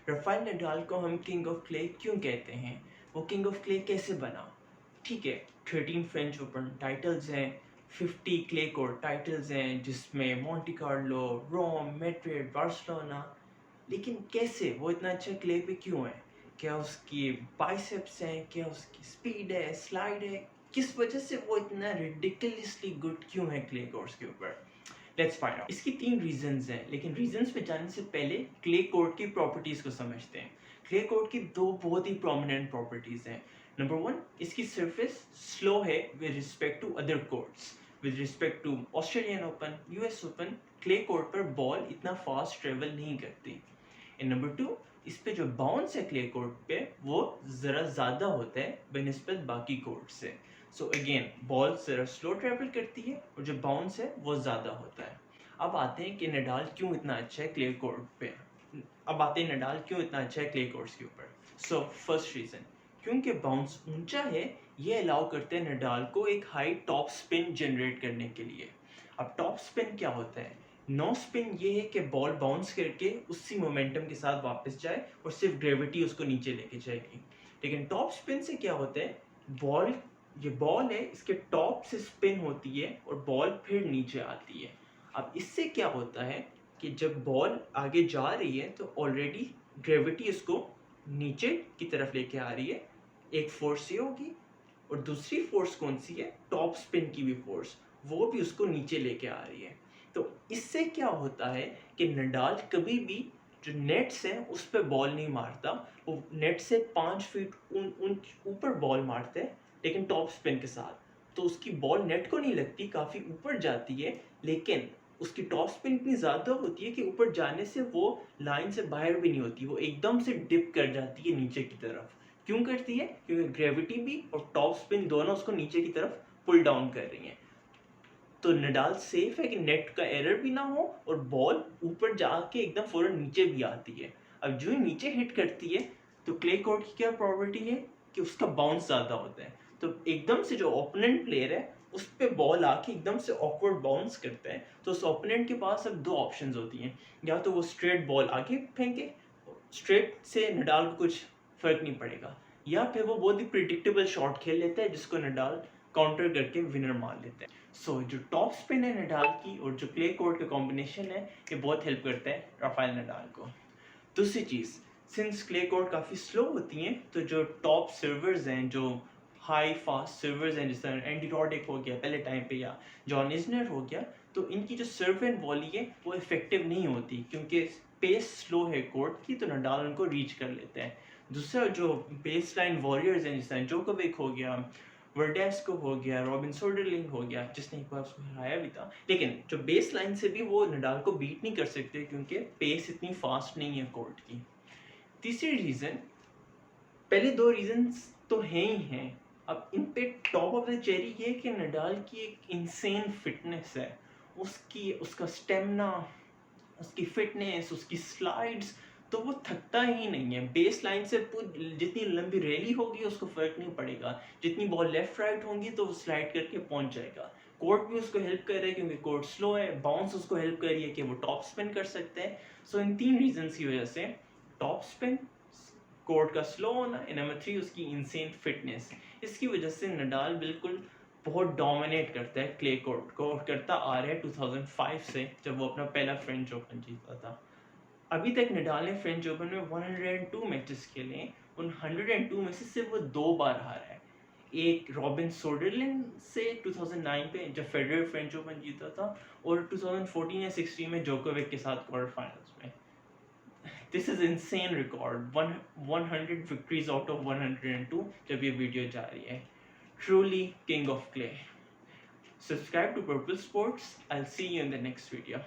رافائل Nadal کو ہم king of clay کیوں کہتے ہیں؟ وہ کنگ آف کلے کیسے بنا؟ ٹھیک ہے، 13 فرینچ اوپن ٹائٹلز ہیں، 50 کلے کورٹ ٹائٹلز ہیں جس میں مونٹی کارلو، روم، میڈرڈ، بارسلونا. لیکن کیسے وہ اتنا اچھا کلے پہ کیوں ہے؟ کیا اس کی بائسیپس ہیں؟ کیا اس کی سپیڈ ہے، سلائڈ ہے؟ کس وجہ سے وہ اتنا ریڈیکلسلی گڈ کیوں ہے کلے کورٹس کے اوپر؟ Let's find out. اس کی 3 ریزنز ہیں، لیکن ریزنز پہ جانے سے پہلے کلے کورٹ کی پراپرٹیز کو سمجھتے ہیں. کلے کورٹ کی 2 بہت ہی پرومیننٹ پراپرٹیز ہیں. نمبر 1، اس کی سرفیس سلو ہے with respect to other courts. With respect to Australian Open, U S Open, clay court پر بال اتنا فاسٹ ٹریول نہیں کرتی. اینڈ نمبر 2، اس پہ جو باؤنس ہے کلے کورٹ پہ وہ ذرا زیادہ ہوتا ہے بنسبت باقی کورٹ سے. سو اگین بال ذرا سلو ٹریول کرتی ہے اور جو باؤنس ہے وہ زیادہ ہوتا ہے. اب آتے ہیں کہ نڈال کیوں اتنا اچھا ہے کلے کورٹ پہ. نڈال کیوں اتنا اچھا ہے کلے کورٹس کے اوپر. سو فرسٹ ریزن، کیونکہ باؤنس اونچا ہے، یہ الاؤ کرتے ہیں نڈال کو ایک ہائی ٹاپ سپن جنریٹ کرنے کے لیے. اب ٹاپ سپن کیا ہوتا ہے؟ نو سپن یہ ہے کہ بال باؤنس کر کے اسی مومنٹم کے ساتھ واپس جائے اور صرف گریوٹی اس کو نیچے لے کے جائے گی. لیکن ٹاپ سپن سے کیا ہوتا ہے، یہ بال ہے، اس کے ٹاپ سے سپن ہوتی ہے اور بال پھر نیچے آتی ہے. اب اس سے کیا ہوتا ہے کہ جب بال آگے جا رہی ہے تو آلریڈی گریوٹی اس کو نیچے کی طرف لے کے آ رہی ہے. ایک فورس یہ ہوگی اور دوسری فورس کون سی ہے؟ ٹاپ سپن کی بھی فورس، وہ بھی اس کو نیچے لے کے آ رہی ہے. تو اس سے کیا ہوتا ہے کہ نڈال کبھی بھی جو نیٹس ہیں اس پہ بال نہیں مارتا. وہ نیٹ سے 5 فٹ اوپر بال مارتا ہے لیکن ٹاپ سپن کے ساتھ. تو اس کی بال نیٹ کو نہیں لگتی، کافی اوپر جاتی ہے، لیکن اس کی ٹاپ سپن اتنی زیادہ ہوتی ہے کہ اوپر جانے سے وہ لائن سے باہر بھی نہیں ہوتی، وہ ایک دم سے ڈپ کر جاتی ہے نیچے کی طرف. کیوں کرتی ہے؟ کیونکہ گریوٹی بھی اور ٹاپ سپن دونوں اس کو نیچے کی طرف پل ڈاؤن کر رہی ہیں. تو نڈال سیف ہے کہ نیٹ کا ایرر بھی نہ ہو اور بال اوپر جا کے ایک دم فوراً نیچے بھی آتی ہے. اب جو ہی نیچے ہٹ کرتی ہے تو کلے کورٹ کی کیا پراپرٹی ہے کہ اس کا باؤنس زیادہ ہوتا ہے. تو ایک دم سے جو اوپوننٹ پلیئر ہے اس پہ بال آ کے ایک دم سے آکورڈ باؤنس کرتا ہے. تو اس اوپوننٹ کے پاس اب 2 آپشنز ہوتی ہیں، یا تو وہ اسٹریٹ بال آگے پھینکے، اسٹریٹ سے نڈال کو کچھ فرق نہیں پڑے گا، یا پھر وہ بہت ہی پریڈکٹیبل شاٹ کھیل لیتا ہے جس کو نڈال کاؤنٹر کر کے ونر مان لیتے ہیں. سو جو ٹاپ سپن ہے نڈال کی اور جو کلے کورٹ کا کمبینیشن ہے یہ بہت ہیلپ کرتا ہے رافائل نڈال کو. دوسری چیز، سنس کلے کورٹ کافی سلو ہوتی ہیں تو جو ٹاپ سرورز ہیں، جو ہائی فاسٹ سرورز ہیں، جس طرح اینڈی راڈک ہو گیا پہلے ٹائم پہ، یا جان ایزنر ہو گیا، تو ان کی جو سرو اینڈ والی ہے وہ افیکٹو نہیں ہوتی کیونکہ پیس سلو ہے کورٹ کی، تو نڈال ان کو ریچ کر لیتے ہیں. دوسرا جو بیس لائن واریئرز ہیں، جس طرح جوکووک ہو گیا، ورڈیسکو ہو گیا، رابن سوڈرلنگ ہو گیا، جس نے ایک بار اس کو ہرایا بھی تھا، لیکن جو بیس لائن سے بھی وہ نڈال کو بیٹ نہیں کر سکتے کیونکہ پیس اتنی فاسٹ نہیں ہے کورٹ کی. تیسری ریزن، پہلے 2 ریزنز تو ہیں ہی ہیں، اب ان پہ ٹاپ آف دا چیری یہ کہ نڈال کی ایک انسین فٹنس ہے. اس کا سٹیمنا، اس کی فٹنس، اس کی سلائڈز، تو وہ تھکتا ہی نہیں ہے. بیس لائن سے جتنی لمبی ریلی ہوگی اس کو فرق نہیں پڑے گا، جتنی بال لیفٹ رائٹ ہوں گی تو وہ سلائڈ کر کے پہنچ جائے گا. کورٹ بھی اس کو ہیلپ کر رہا ہے کیونکہ کورٹ سلو ہے، باؤنس اس کو ہیلپ کر رہی ہے کہ وہ ٹاپ سپن کر سکتے ہیں. سو ان 3 ریزنس کی وجہ سے ٹاپ سپن، کورٹ کا سلو ہونا، نمبر 3 اس کی انسین فٹنس، اس کی وجہ سے نڈال بالکل بہت ڈومینیٹ کرتا ہے کلے کورٹ کو، کرتا آ رہا ہے 2005 سے جب وہ اپنا پہلا فرینچ اوپن جیتا تھا. ابھی تک نڈال نے فرینچ اوپن میں 102 میچز کھیلے ہیں، ان 102 میں سے صرف وہ 2 بار ہارا ہے. ایک رابن سوڈرلنگ سے 2009 پہ جب فیڈرر فرینچ اوپن جیتا تھا، اور 2014 یا 16 میں جوکووک کے ساتھ کوارٹر فائنلز میں. This is unseen record, 100 victories out of 102 جب یہ ویڈیو جا رہی ہے. Truly king of clay. Subscribe to Purple Sports. I'll see you in the next video.